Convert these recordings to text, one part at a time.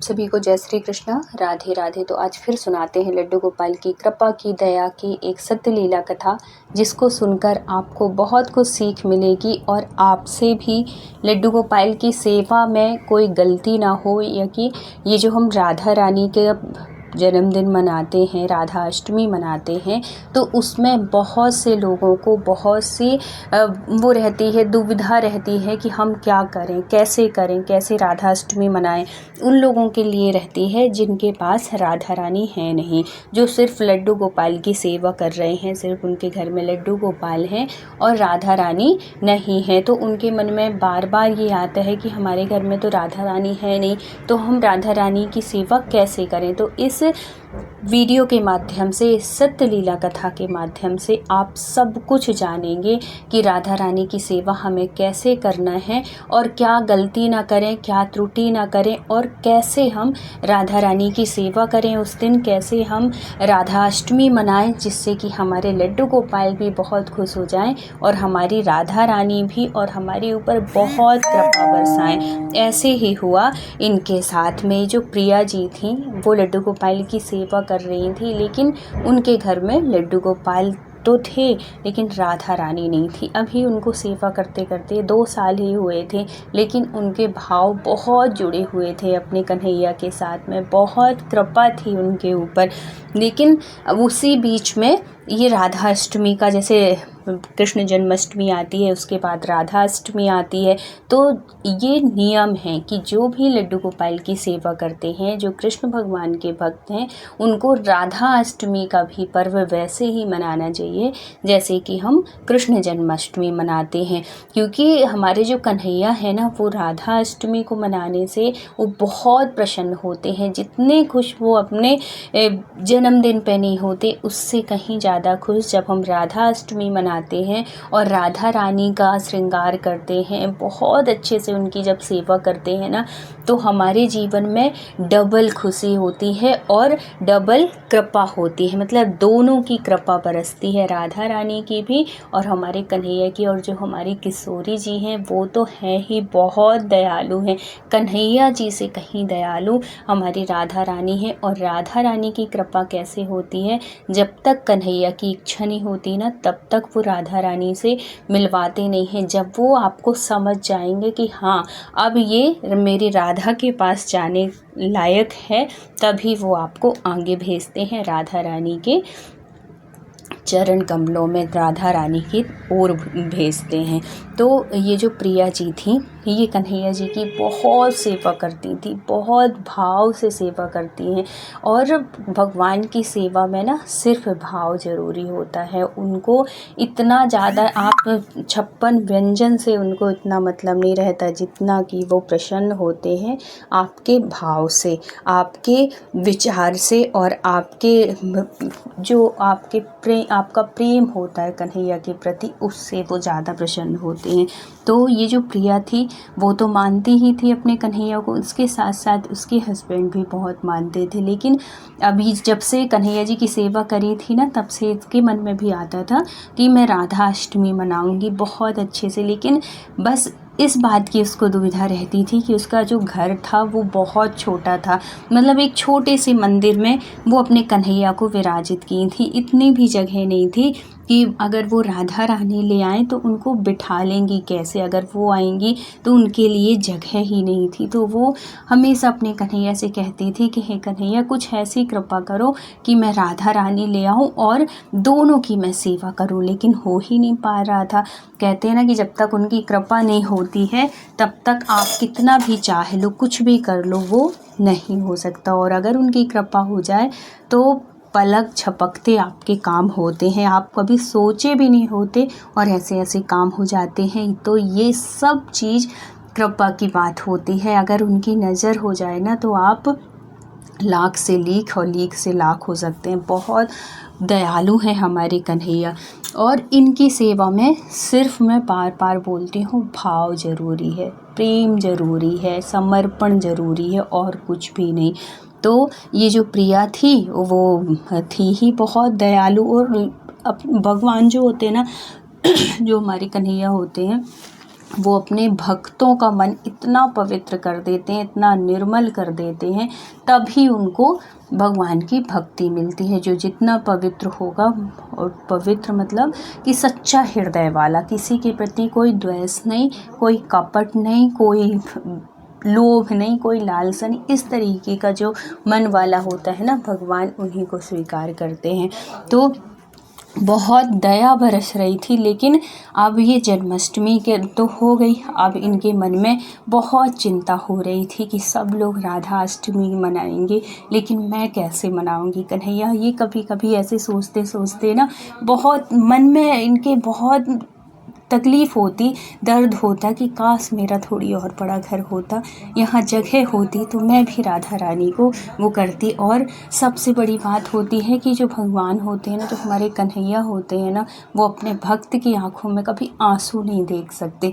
सभी को जय श्री कृष्णा, राधे राधे। तो आज फिर सुनाते हैं लड्डू गोपाल की कृपा की दया की एक सत्य लीला कथा, जिसको सुनकर आपको बहुत कुछ सीख मिलेगी और आपसे भी लड्डू गोपाल की सेवा में कोई गलती ना हो। या कि ये जो हम राधा रानी के जन्मदिन मनाते हैं, राधा अष्टमी मनाते हैं, तो उसमें बहुत से लोगों को बहुत सी वो रहती है, दुविधा रहती है कि हम क्या करें, कैसे राधा अष्टमी मनाएं। उन लोगों के लिए रहती है जिनके पास राधा रानी है नहीं, जो सिर्फ लड्डू गोपाल की सेवा कर रहे हैं, सिर्फ उनके घर में लड्डू गोपाल हैं और राधा रानी नहीं है। तो उनके मन में बार बार ये आता है कि हमारे घर में तो राधा रानी है नहीं, तो हम राधा रानी की सेवा कैसे करें। तो इस वीडियो के माध्यम से, इस सत्य लीला कथा के माध्यम से आप सब कुछ जानेंगे कि राधा रानी की सेवा हमें कैसे करना है और क्या गलती ना करें, क्या त्रुटि ना करें और कैसे हम राधा रानी की सेवा करें उस दिन, कैसे हम राधा अष्टमी मनाएं, जिससे कि हमारे लड्डू गोपाल भी बहुत खुश हो जाएं और हमारी राधा रानी भी और हमारे ऊपर बहुत कृपा बरसाएं। ऐसे ही हुआ इनके साथ में। जो प्रिया जी थी वो लड्डू गोपाल की सेवा कर रही थी, लेकिन उनके घर में लड्डू गोपाल तो थे लेकिन राधा रानी नहीं थी। अभी उनको सेवा करते करते 2 साल ही हुए थे, लेकिन उनके भाव बहुत जुड़े हुए थे अपने कन्हैया के साथ में, बहुत कृपा थी उनके ऊपर। लेकिन उसी बीच में ये राधा अष्टमी का, जैसे कृष्ण जन्माष्टमी आती है उसके बाद राधा अष्टमी आती है, तो ये नियम है कि जो भी लड्डू गोपाल की सेवा करते हैं, जो कृष्ण भगवान के भक्त हैं, उनको राधा अष्टमी का भी पर्व वैसे ही मनाना चाहिए जैसे कि हम कृष्ण जन्माष्टमी मनाते हैं। क्योंकि हमारे जो कन्हैया है ना, वो राधा अष्टमी को मनाने से वो बहुत प्रसन्न होते हैं। जितने खुश वो अपने जन्मदिन पे नहीं होते, उससे कहीं ज़्यादा खुश जब हम राधा अष्टमी मनाते हैं और राधा रानी का श्रृंगार करते हैं, बहुत अच्छे से उनकी जब सेवा करते हैं ना, तो हमारे जीवन में डबल खुशी होती है और डबल कृपा होती है। मतलब दोनों की कृपा बरसती है, राधा रानी की भी और हमारे कन्हैया की। और जो हमारी किशोरी जी हैं वो तो हैं ही बहुत दयालु हैं, कन्हैया जी से कहीं दयालु हमारी राधा रानी है। और राधा रानी की कृपा कैसे होती है, जब तक कन्हैया की इच्छा नहीं होती ना, तब तक वो राधा रानी से मिलवाते नहीं हैं। जब वो आपको समझ जाएंगे कि हाँ अब ये मेरी राधा के पास जाने लायक है, तभी वो आपको आगे भेजते हैं राधा रानी के चरण कमलों में, राधा रानी की ओर भेजते हैं। तो ये जो प्रिया जी थी, ये कन्हैया जी की बहुत सेवा करती थी, बहुत भाव से सेवा करती हैं। और भगवान की सेवा में ना सिर्फ भाव ज़रूरी होता है। उनको इतना ज़्यादा आप 56 व्यंजन से उनको इतना मतलब नहीं रहता, जितना कि वो प्रसन्न होते हैं आपके भाव से, आपके विचार से और आपके जो आपका प्रेम होता है कन्हैया के प्रति, उससे वो ज़्यादा प्रसन्न होते हैं। तो ये जो प्रिया थी वो तो मानती ही थी अपने कन्हैया को, उसके साथ साथ उसके हस्बैंड भी बहुत मानते थे। लेकिन अभी जब से कन्हैया जी की सेवा करी थी ना, तब से इसके मन में भी आता था कि मैं राधा अष्टमी मनाऊंगी बहुत अच्छे से। लेकिन बस इस बात की उसको दुविधा रहती थी कि उसका जो घर था वो बहुत छोटा था, मतलब एक छोटे से मंदिर में वो अपने कन्हैया को विराजित की थी। इतनी भी जगह नहीं थी कि अगर वो राधा रानी ले आएँ तो उनको बिठा लेंगी कैसे, अगर वो आएंगी तो उनके लिए जगह ही नहीं थी। तो वो हमेशा अपने कन्हैया से कहती थी कि हे कन्हैया, कुछ ऐसी कृपा करो कि मैं राधा रानी ले आऊँ और दोनों की मैं सेवा करूँ। लेकिन हो ही नहीं पा रहा था। कहते हैं ना कि जब तक उनकी कृपा नहीं होती है तब तक आप कितना भी चाह लो, कुछ भी कर लो, वो नहीं हो सकता। और अगर उनकी कृपा हो जाए तो पलक झपकते आपके काम होते हैं, आप कभी सोचे भी नहीं होते और ऐसे ऐसे काम हो जाते हैं। तो ये सब चीज़ कृपा की बात होती है। अगर उनकी नज़र हो जाए ना, तो आप लाख से लीक और लीक से लाख हो सकते हैं। बहुत दयालु हैं हमारे कन्हैया। और इनकी सेवा में सिर्फ मैं बार बार बोलती हूँ, भाव ज़रूरी है, प्रेम ज़रूरी है, समर्पण ज़रूरी है और कुछ भी नहीं। तो ये जो प्रिया थी वो थी ही बहुत दयालु। और भगवान जो होते हैं ना, जो हमारे कन्हैया होते हैं, वो अपने भक्तों का मन इतना पवित्र कर देते हैं, इतना निर्मल कर देते हैं, तभी उनको भगवान की भक्ति मिलती है। जो जितना पवित्र होगा, और पवित्र मतलब कि सच्चा हृदय वाला, किसी के प्रति कोई द्वेष नहीं, कोई कपट नहीं, कोई लोभ नहीं, कोई लालसा नहीं, इस तरीके का जो मन वाला होता है ना, भगवान उन्हीं को स्वीकार करते हैं। तो बहुत दया बरस रही थी। लेकिन अब ये जन्माष्टमी के तो हो गई, अब इनके मन में बहुत चिंता हो रही थी कि सब लोग राधा अष्टमी मनाएंगे, लेकिन मैं कैसे मनाऊंगी कन्हैया। ये कभी कभी ऐसे सोचते सोचते ना बहुत मन में इनके बहुत तकलीफ़ होती, दर्द होता कि काश मेरा थोड़ी और बड़ा घर होता, यहाँ जगह होती तो मैं भी राधा रानी को वो करती। और सबसे बड़ी बात होती है कि जो भगवान होते हैं ना, जो हमारे कन्हैया होते हैं ना, वो अपने भक्त की आंखों में कभी आंसू नहीं देख सकते।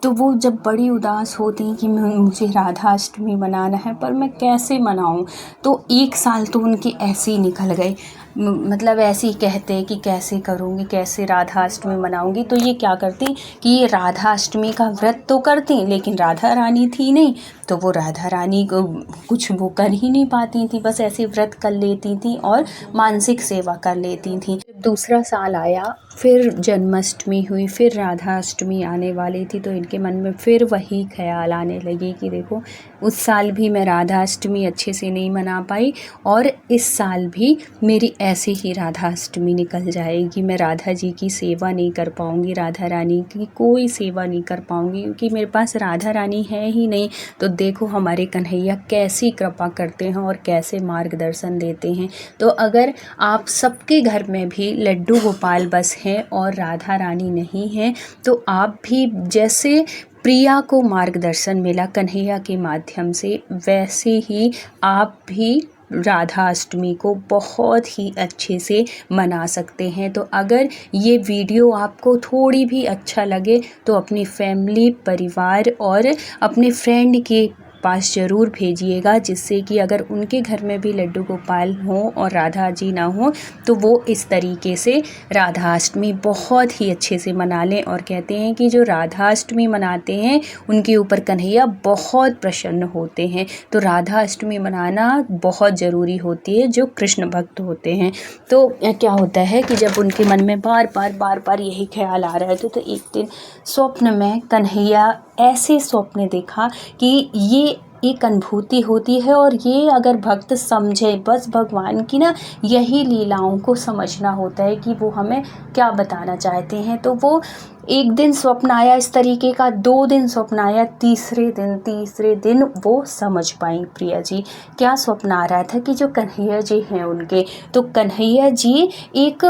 तो वो जब बड़ी उदास होती हैं कि मुझे राधा अष्टमी मनाना है, पर मैं कैसे मनाऊं। तो 1 साल तो उनके ऐसे ही निकल गए, मतलब ऐसे ही कहते कि कैसे करूँगी, कैसे राधा अष्टमी मनाऊँगी। तो ये क्या करती कि ये राधा अष्टमी का व्रत तो करती, लेकिन राधा रानी थी नहीं, तो वो राधा रानी को कुछ वो कर ही नहीं पाती थी, बस ऐसे व्रत कर लेती थी और मानसिक सेवा कर लेती थी। दूसरा साल आया, फिर जन्माष्टमी हुई, फिर राधा अष्टमी आने वाली थी, तो इनके मन में फिर वही ख्याल आने लगे कि देखो उस साल भी मैं राधा अष्टमी अच्छे से नहीं मना पाई, और इस साल भी मेरी ऐसे ही राधा अष्टमी निकल जाएगी। मैं राधा जी की सेवा नहीं कर पाऊँगी, राधा रानी की कोई सेवा नहीं कर पाऊँगी, क्योंकि मेरे पास राधा रानी है ही नहीं। तो देखो हमारे कन्हैया कैसी कृपा करते हैं और कैसे मार्गदर्शन देते हैं। तो अगर आप सबके घर में भी लड्डू गोपाल बस हैं और राधा रानी नहीं है, तो आप भी जैसे प्रिया को मार्गदर्शन मिला कन्हैया के माध्यम से, वैसे ही आप भी राधा अष्टमी को बहुत ही अच्छे से मना सकते हैं। तो अगर ये वीडियो आपको थोड़ी भी अच्छा लगे तो अपनी फैमिली, परिवार और अपने फ्रेंड के पास ज़रूर भेजिएगा, जिससे कि अगर उनके घर में भी लड्डू गोपाल हों और राधा जी ना हो, तो वो इस तरीके से राधा अष्टमी बहुत ही अच्छे से मना लें। और कहते हैं कि जो राधा अष्टमी मनाते हैं उनके ऊपर कन्हैया बहुत प्रसन्न होते हैं। तो राधा अष्टमी मनाना बहुत ज़रूरी होती है जो कृष्ण भक्त होते हैं। तो क्या होता है कि जब उनके मन में बार बार यही ख्याल आ रहा है, तो एक दिन स्वप्न में कन्हैया ऐसे स्वप्न देखा कि ये एक अनुभूति होती है, और ये अगर भक्त समझे, बस भगवान की ना यही लीलाओं को समझना होता है कि वो हमें क्या बताना चाहते हैं। तो वो एक दिन स्वप्न आया इस तरीके का, 2 दिन स्वप्न आया, तीसरे दिन वो समझ पाई प्रिया जी। क्या स्वप्न आ रहा था कि जो कन्हैया जी हैं उनके, तो कन्हैया जी एक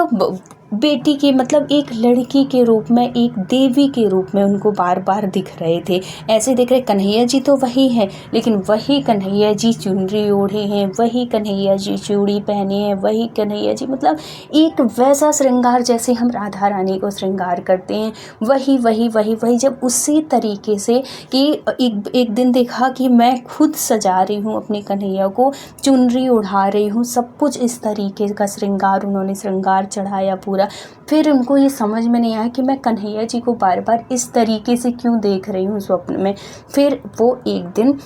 बेटी के मतलब एक लड़की के रूप में, एक देवी के रूप में उनको बार बार दिख रहे थे। ऐसे दिख रहे कन्हैया जी तो वही है, लेकिन वही कन्हैया जी चुनरी ओढ़े हैं, वही कन्हैया जी चूड़ी पहने हैं, वही कन्हैया जी मतलब एक वैसा श्रृंगार जैसे हम राधा रानी को श्रृंगार करते हैं, वही जब उसी तरीके से कि एक दिन देखा कि मैं खुद सजा रही हूँ अपने कन्हैया को, चुनरी उड़ा रही हूँ, सब कुछ इस तरीके का श्रृंगार, उन्होंने श्रृंगार चढ़ाया पूरा। फिर उनको ये समझ में नहीं आया कि मैं कन्हैया जी को बार बार इस तरीके से क्यों देख रही हूँ स्वप्न में। फिर वो एक दिन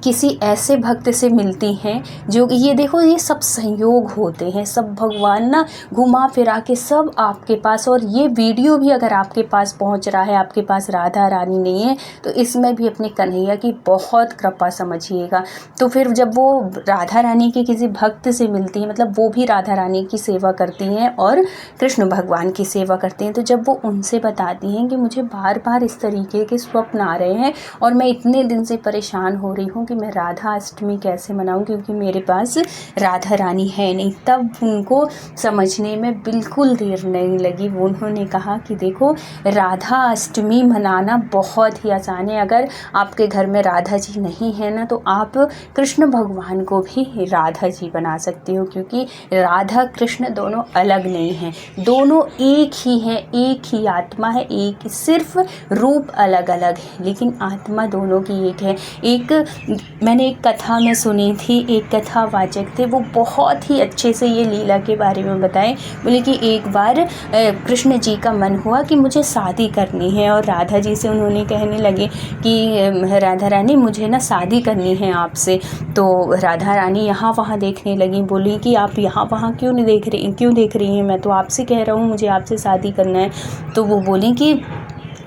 किसी ऐसे भक्त से मिलती हैं जो, ये देखो ये सब संयोग होते हैं, सब भगवान ना घुमा फिरा के सब आपके पास। और ये वीडियो भी अगर आपके पास पहुंच रहा है, आपके पास राधा रानी नहीं है, तो इसमें भी अपने कन्हैया की बहुत कृपा समझिएगा। तो फिर जब वो राधा रानी के किसी भक्त से मिलती है, मतलब वो भी राधा रानी की सेवा करती हैं और कृष्ण भगवान की सेवा करते हैं, तो जब वो उनसे बताती हैं कि मुझे बार बार इस तरीके के स्वप्न आ रहे हैं और मैं इतने दिन से परेशान हो रही हूँ कि मैं राधा अष्टमी कैसे मनाऊं, क्योंकि मेरे पास राधा रानी है नहीं, तब उनको समझने में बिल्कुल देर नहीं लगी। उन्होंने कहा कि देखो राधा अष्टमी मनाना बहुत ही आसान है। अगर आपके घर में राधा जी नहीं है ना, तो आप कृष्ण भगवान को भी राधा जी बना सकते हो, क्योंकि राधा कृष्ण दोनों अलग नहीं हैं, दोनों एक ही हैं, एक ही आत्मा है, एक सिर्फ रूप अलग अलग है, लेकिन आत्मा दोनों की एक है। एक मैंने एक कथा में सुनी थी, एक कथावाचक थे, वो बहुत ही अच्छे से ये लीला के बारे में बताएं। बोले कि एक बार कृष्ण जी का मन हुआ कि मुझे शादी करनी है, और राधा जी से उन्होंने कहने लगे कि राधा रानी मुझे ना शादी करनी है आपसे। तो राधा रानी यहाँ वहाँ देखने लगी, बोली कि आप यहाँ वहाँ क्यों देख रही हैं, मैं तो आपसे कह रहा हूँ मुझे आपसे शादी करना है। तो वो बोली कि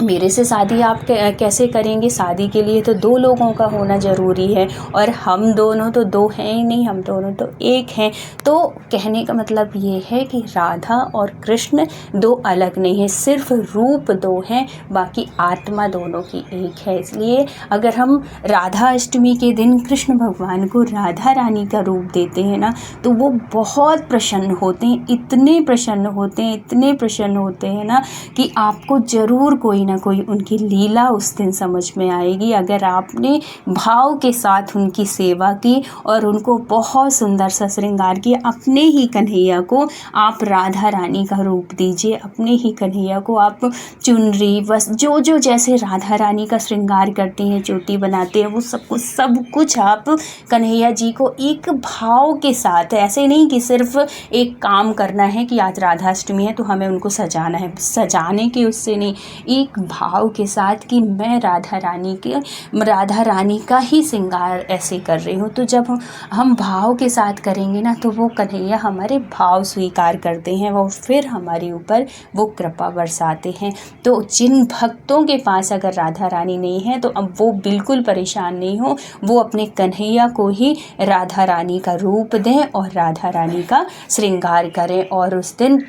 मेरे से शादी आप कैसे करेंगे, शादी के लिए तो 2 लोगों का होना ज़रूरी है, और हम दोनों तो 2 हैं ही नहीं, हम दोनों तो एक हैं। तो कहने का मतलब ये है कि राधा और कृष्ण 2 अलग नहीं है, सिर्फ रूप 2 हैं, बाकी आत्मा दोनों की एक है। इसलिए अगर हम राधा अष्टमी के दिन कृष्ण भगवान को राधा रानी का रूप देते हैं ना, तो वो बहुत प्रसन्न होते हैं, इतने प्रसन्न होते हैं, इतने प्रसन्न होते हैं ना कि आपको ज़रूर कोई ना कोई उनकी लीला उस दिन समझ में आएगी, अगर आपने भाव के साथ उनकी सेवा की और उनको बहुत सुंदर सा श्रृंगार किया। अपने ही कन्हैया को आप राधा रानी का रूप दीजिए, अपने ही कन्हैया को आप चुनरी बस जो जो जैसे राधा रानी का श्रृंगार करती हैं, चोटी बनाते हैं, वो सब कुछ आप कन्हैया जी को एक भाव के साथ, ऐसे नहीं कि सिर्फ एक काम करना है कि आज राधाष्टमी है तो हमें उनको सजाना है, सजाने के उससे नहीं, एक भाव के साथ कि मैं राधा रानी का ही श्रृंगार ऐसे कर रही हूँ। तो जब हम भाव के साथ करेंगे ना, तो वो कन्हैया हमारे भाव स्वीकार करते हैं, वो फिर हमारे ऊपर वो कृपा बरसाते हैं। तो जिन भक्तों के पास अगर राधा रानी नहीं है तो अब वो बिल्कुल परेशान नहीं हो, वो अपने कन्हैया को ही राधा रानी का रूप दें और राधा रानी का श्रृंगार करें। और उस दिन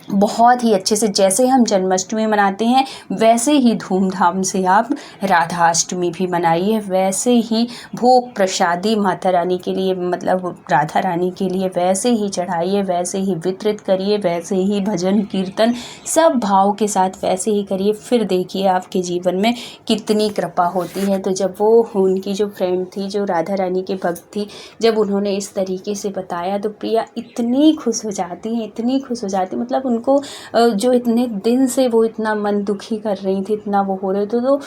बहुत ही अच्छे से, जैसे हम जन्माष्टमी मनाते हैं वैसे ही धूमधाम से आप राधाष्टमी भी मनाइए, वैसे ही भोग प्रसादी माता रानी के लिए, मतलब राधा रानी के लिए वैसे ही चढ़ाइए, वैसे ही वितरित करिए, वैसे ही भजन कीर्तन सब भाव के साथ वैसे ही करिए। फिर देखिए आपके जीवन में कितनी कृपा होती है। तो जब वो उनकी जो फ्रेंड थी, जो राधा रानी के भक्त थी, जब उन्होंने इस तरीके से बताया तो प्रिया इतनी खुश हो जाती हैं, इतनी खुश हो जाती, मतलब उनको जो इतने दिन से वो इतना मन दुखी कर रही थी, इतना वो हो रहे थे, तो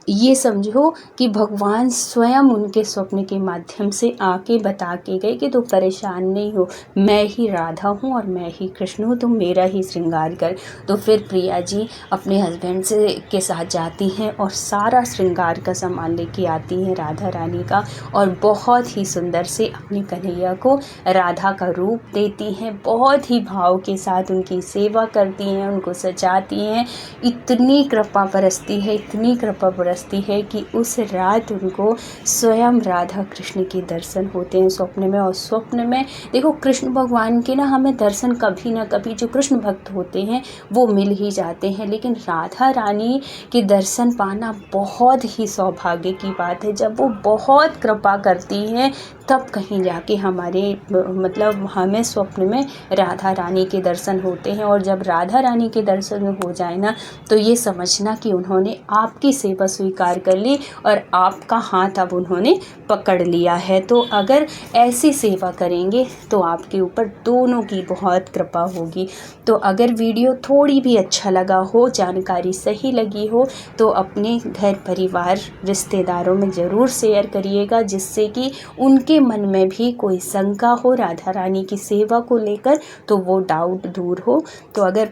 ये समझो कि भगवान स्वयं उनके स्वप्न के माध्यम से आके बता के गए कि तो परेशान नहीं हो, मैं ही राधा हूँ और मैं ही कृष्ण हूँ, तो मेरा ही श्रृंगार कर। तो फिर प्रिया जी अपने हस्बैंड के साथ जाती हैं और सारा श्रृंगार का सामान लेके आती हैं राधा रानी का, और बहुत ही सुंदर से अपने कन्हैया को राधा का रूप देती हैं, बहुत ही भाव के साथ उनकी सेवा करती हैं, उनको सजाती हैं। इतनी कृपा बरसती है, इतनी कृपा बरसती है कि उस रात उनको स्वयं राधा कृष्ण के दर्शन होते हैं स्वप्न में। और स्वप्न में देखो कृष्ण भगवान के ना हमें दर्शन कभी ना कभी, जो कृष्ण भक्त होते हैं वो मिल ही जाते हैं, लेकिन राधा रानी के दर्शन पाना बहुत ही सौभाग्य की बात है। जब वो बहुत कृपा करती हैं तब कहीं जाके हमारे मतलब हमें स्वप्न में राधा रानी के दर्शन होते हैं। और जब राधा रानी के दर्शन हो जाए ना, तो ये समझना कि उन्होंने आपकी सेवा स्वीकार कर ली और आपका हाथ अब उन्होंने पकड़ लिया है। तो अगर ऐसी सेवा करेंगे तो आपके ऊपर दोनों की बहुत कृपा होगी। तो अगर वीडियो थोड़ी भी अच्छा लगा हो, जानकारी सही लगी हो, तो अपने घर परिवार रिश्तेदारों में ज़रूर शेयर करिएगा, जिससे कि उनके मन में भी कोई शंका हो राधा रानी की सेवा को लेकर, तो वो डाउट दूर हो। तो अगर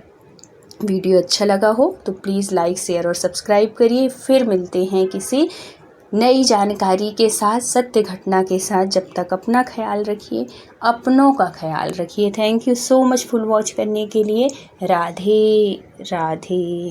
वीडियो अच्छा लगा हो तो प्लीज़ लाइक, शेयर और सब्सक्राइब करिए। फिर मिलते हैं किसी नई जानकारी के साथ, सत्य घटना के साथ। जब तक अपना ख्याल रखिए, अपनों का ख्याल रखिए। Thank you so much full watch करने के लिए। राधे राधे।